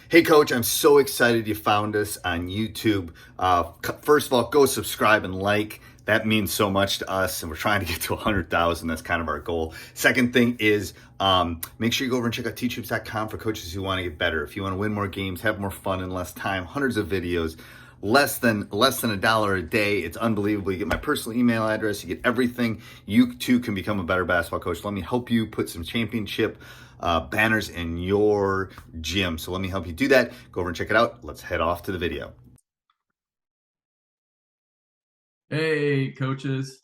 Hey, Coach, I'm so excited you found us on YouTube. First of all, go subscribe and like. That means so much to us, and we're trying to get to 100,000. That's kind of our goal. Second thing is make sure you go over and check out teachhoops.com for coaches who want to get better. If you want to win more games, have more fun in less time, hundreds of videos, less than $1 a day. It's unbelievable. You get my personal email address. You get everything. You too can become a better basketball coach. Let me help you put some championship banners in your gym. So let me help you do that. Go over and check it out. Let's head off to the video. Hey, coaches.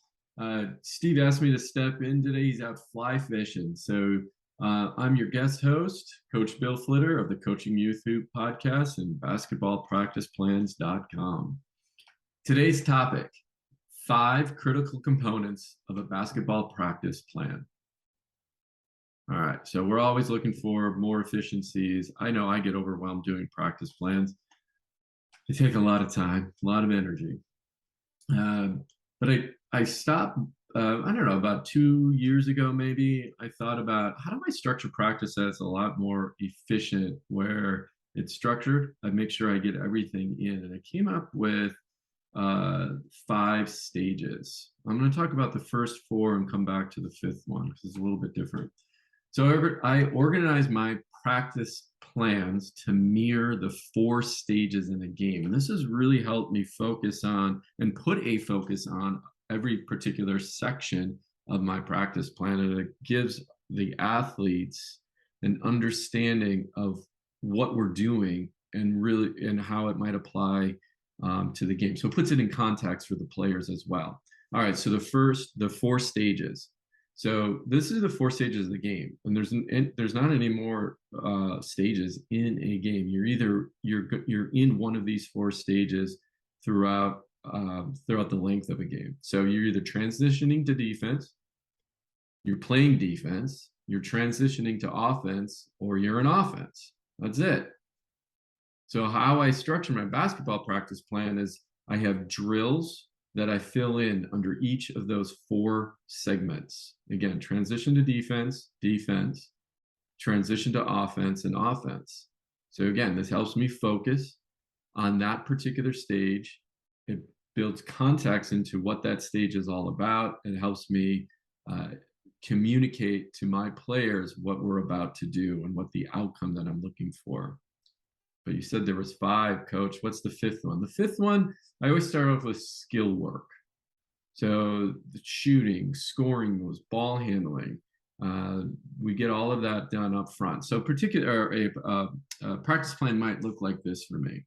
Steve asked me to step in today. He's out fly fishing. So I'm your guest host, Coach Bill Flitter of the Coaching Youth Hoop podcast and basketballpracticeplans.com. Today's topic, 5 critical components of a basketball practice plan. All right, so we're always looking for more efficiencies. I know I get overwhelmed doing practice plans. They take a lot of time, a lot of energy. But I stopped, I don't know, about 2 years ago, maybe. I thought about how do I structure practice that's a lot more efficient, where it's structured. I make sure I get everything in. And I came up with 5 stages. I'm going to talk about the first 4 and come back to the 5th one because it's a little bit different. So I organize my practice plans to mirror the 4 stages in a game. And this has really helped me focus on and put a focus on every particular section of my practice plan. And it gives the athletes an understanding of what we're doing and how it might apply to the game. So it puts it in context for the players as well. All right, so the 4 stages. So this is the 4 stages of the game, and there's not any more stages in a game. You're in one of these 4 stages throughout the length of a game. So you're either transitioning to defense, you're playing defense, you're transitioning to offense, or you're in offense. That's it. So how I structure my basketball practice plan is I have drills that I fill in under each of those 4 segments. Again, transition to defense, defense, transition to offense, and offense. So again, this helps me focus on that particular stage. It builds context into what that stage is all about. It helps me communicate to my players what we're about to do and what the outcome that I'm looking for. But you said there was 5, Coach. What's the 5th one? The 5th one, I always start off with skill work. So the shooting, scoring moves, ball handling, we get all of that done up front. So a practice plan might look like this for me.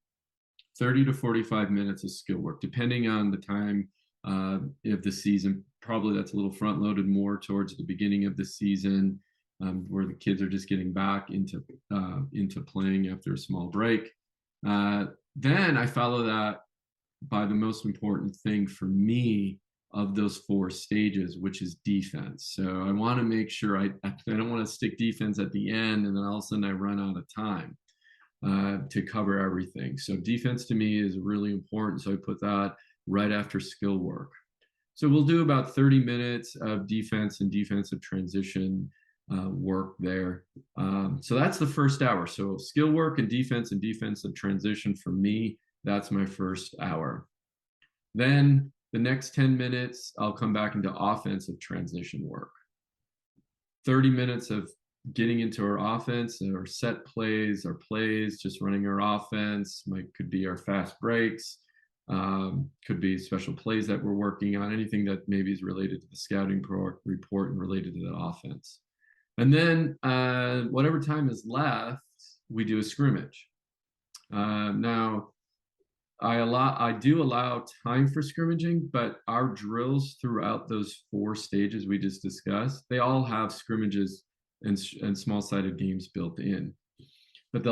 30 to 45 minutes of skill work, depending on the time of the season. Probably that's a little front loaded more towards the beginning of the season, where the kids are just getting back into playing after a small break. Then I follow that by the most important thing for me of those 4 stages, which is defense. So I want to make sure I don't want to stick defense at the end and then all of a sudden I run out of time to cover everything. So defense to me is really important. So I put that right after skill work. So we'll do about 30 minutes of defense and defensive transition work there. So that's the first hour. So skill work and defensive transition for me, that's my first hour. Then the next 10 minutes, I'll come back into offensive transition work. 30 minutes of getting into our offense and our set plays, our plays, just running our offense, could be our fast breaks, could be special plays that we're working on, anything that maybe is related to the scouting report and related to the offense. And then whatever time is left, we do a scrimmage. Now, I do allow time for scrimmaging, but our drills throughout those 4 stages we just discussed, they all have scrimmages and small-sided games built in. But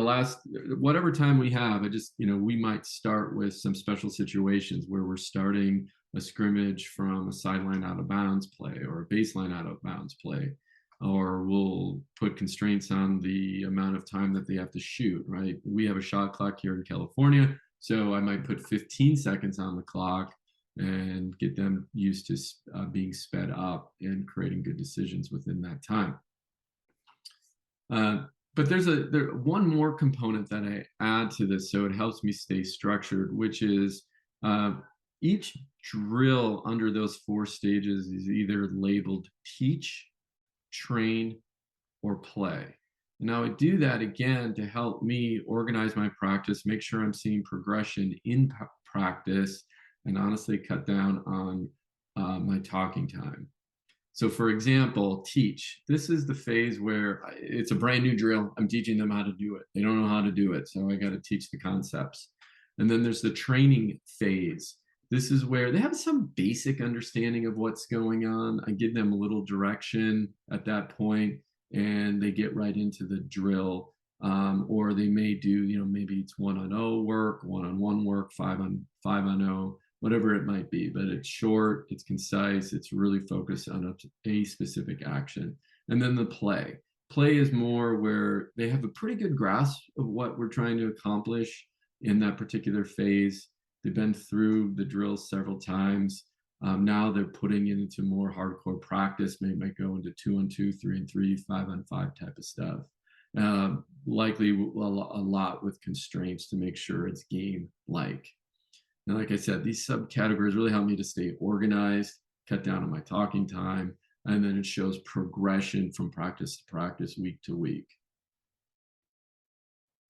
whatever time we have, we might start with some special situations where we're starting a scrimmage from a sideline out of bounds play or a baseline out of bounds play. Or we'll put constraints on the amount of time that they have to shoot, right? We have a shot clock here in California, so I might put 15 seconds on the clock and get them used to being sped up and creating good decisions within that time. But there's one more component that I add to this, so it helps me stay structured, which is each drill under those 4 stages is either labeled teach, train, or play. Now I do that again to help me organize my practice, make sure I'm seeing progression in practice, and honestly cut down on my talking time. So for example, teach. This is the phase where it's a brand new drill. I'm teaching them how to do it. They don't know how to do it, so I got to teach the concepts. And then there's the training phase. This is where they have some basic understanding of what's going on. I give them a little direction at that point, and they get right into the drill. Or they may do, maybe it's 1-on-0 work, 1-on-1 work, 5-on-5-on-0, whatever it might be. But it's short, it's concise, it's really focused on a specific action. And then the play. Play is more where they have a pretty good grasp of what we're trying to accomplish in that particular phase. They've been through the drills several times. Now they're putting it into more hardcore practice. Maybe might go into 2-on-2, 3-on-3, 5-on-5 type of stuff. Likely a lot with constraints to make sure it's game-like. And like I said, these subcategories really help me to stay organized, cut down on my talking time, and then it shows progression from practice to practice, week to week.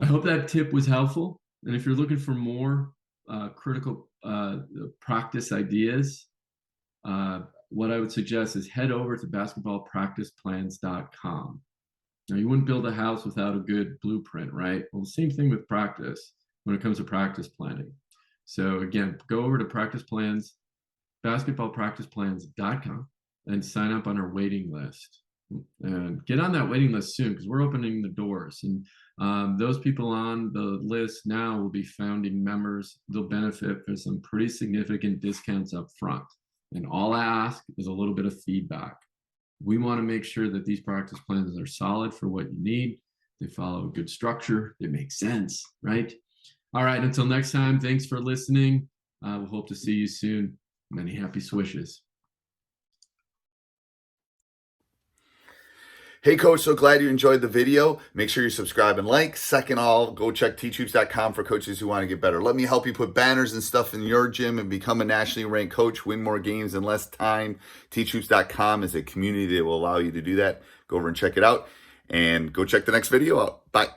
I hope that tip was helpful. And if you're looking for more critical practice ideas, what I would suggest is head over to basketballpracticeplans.com. Now, you wouldn't build a house without a good blueprint, right? Well, the same thing with practice when it comes to practice planning. So again, go over to basketballpracticeplans.com and sign up on our waiting list. And get on that waiting list soon, because we're opening the doors. And those people on the list now will be founding members. They'll benefit from some pretty significant discounts up front. And all I ask is a little bit of feedback. We want to make sure that these practice plans are solid for what you need. They follow a good structure. They make sense, right? All right, until next time, thanks for listening. We'll hope to see you soon. Many happy swishes. Hey, Coach, so glad you enjoyed the video. Make sure you subscribe and like. Second all, go check teachhoops.com for coaches who want to get better. Let me help you put banners and stuff in your gym and become a nationally ranked coach, win more games in less time. Teachhoops.com is a community that will allow you to do that. Go over and check it out, and go check the next video out. Bye.